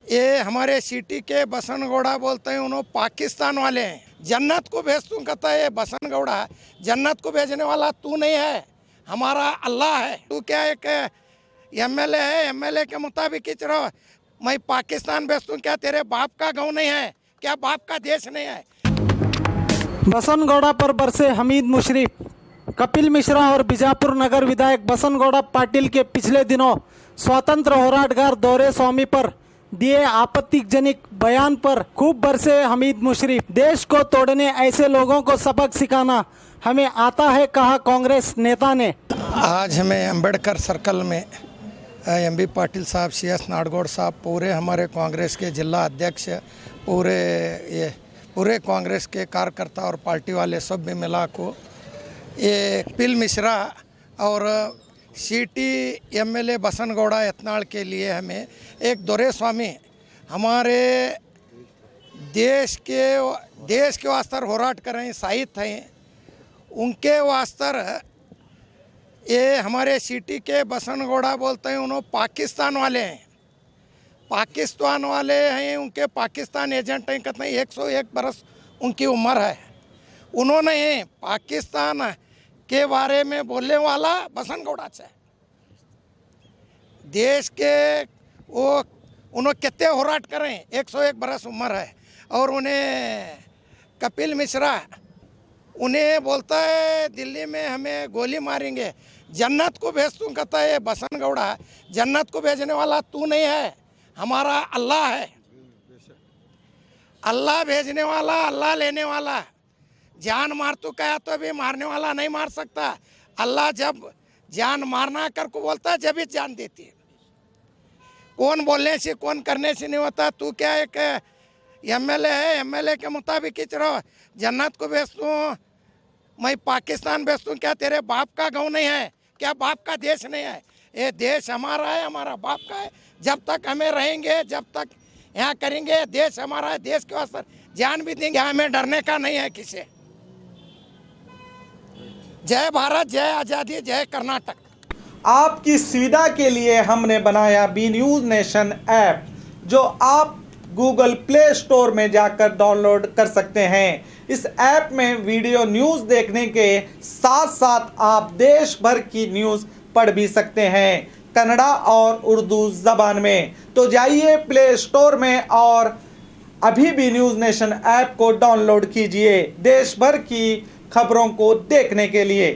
ये हमारे सिटी के बसन गौड़ा बोलते हैं, उन्होंने पाकिस्तान वाले हैं। जन्नत को भेज तू कहता है बसन गौड़ा, जन्नत को भेजने वाला तू नहीं है, हमारा अल्लाह है। तू क्या एक एमएलए है, एमएलए के मुताबिक ही चलो। मैं पाकिस्तान भेज दूं, क्या तेरे बाप का गाँव नहीं है, क्या बाप का देश नहीं है। बसन गौड़ा पर बरसे हमीद मुशर्रफ। कपिल मिश्रा और बीजापुर नगर विधायक बसन गौड़ा पाटिल के पिछले दिनों स्वतंत्र होराटगार दौरे स्वामी पर दिए आपत्तिजनक बयान पर खूब बरसे हमीद मुशर्रफ। देश को तोड़ने ऐसे लोगों को सबक सिखाना हमें आता है, कहा कांग्रेस नेता ने। आज हमें अंबेडकर सर्कल में एमबी पाटिल साहब, CS नाडगौड़ साहब, पूरे हमारे कांग्रेस के जिला अध्यक्ष, पूरे कांग्रेस के कार्यकर्ता और पार्टी वाले सब भी मिला को ये कपिल मिश्रा और सिटी एमएलए बसन गौड़ा यत्नाल के लिए हमें एक दौरे स्वामी हमारे देश के वास्ते होराट कर रहे हैं, शहीद थे उनके वास्ते। ये हमारे सिटी के बसन गौड़ा बोलते हैं, उन्होंने पाकिस्तान वाले हैं, पाकिस्तान वाले हैं, उनके पाकिस्तान एजेंट हैं। कहते हैं 101 बरस उनकी उम्र है। उन्होंने पाकिस्तान के बारे में बोलने वाला बसन गौड़ा से देश के वो उन्होंने कितने होराट करें, 101 बरस उम्र है। और उन्हें कपिल मिश्रा उन्हें बोलता है दिल्ली में हमें गोली मारेंगे, जन्नत को भेज तू कहता है बसन गौड़ा, जन्नत को भेजने वाला तू नहीं है, हमारा अल्लाह है। अल्लाह भेजने वाला, अल्लाह लेने वाला। जान मार तू कहा तो भी मारने वाला नहीं मार सकता। अल्लाह जब जान मारना कर को बोलता है जब ही जान देती है। कौन बोलने से कौन करने से नहीं होता। तू क्या एक एमएलए है, एमएलए के मुताबिक ही चलो। जन्नत को भेज दूँ, मैं पाकिस्तान भेज दूँ, क्या तेरे बाप का गाँव नहीं है, क्या बाप का देश नहीं है। ये देश हमारा है, हमारा बाप का है। जब तक हमें रहेंगे, जब तक यहाँ करेंगे, देश हमारा है, देश के वास्ते जान भी देंगे। हमें डरने का नहीं है किसी। जय भारत, जय आज़ादी, जय कर्नाटक। आपकी सुविधा के लिए हमने बनाया बी न्यूज़ नेशन ऐप, जो आप गूगल प्ले स्टोर में जाकर डाउनलोड कर सकते हैं। इस ऐप में वीडियो न्यूज़ देखने के साथ साथ आप देश भर की न्यूज़ पढ़ भी सकते हैं, कन्नड़ा और उर्दू ज़बान में। तो जाइए प्ले स्टोर में और अभी भी न्यूज़ नेशन ऐप को डाउनलोड कीजिए देश भर की खबरों को देखने के लिए।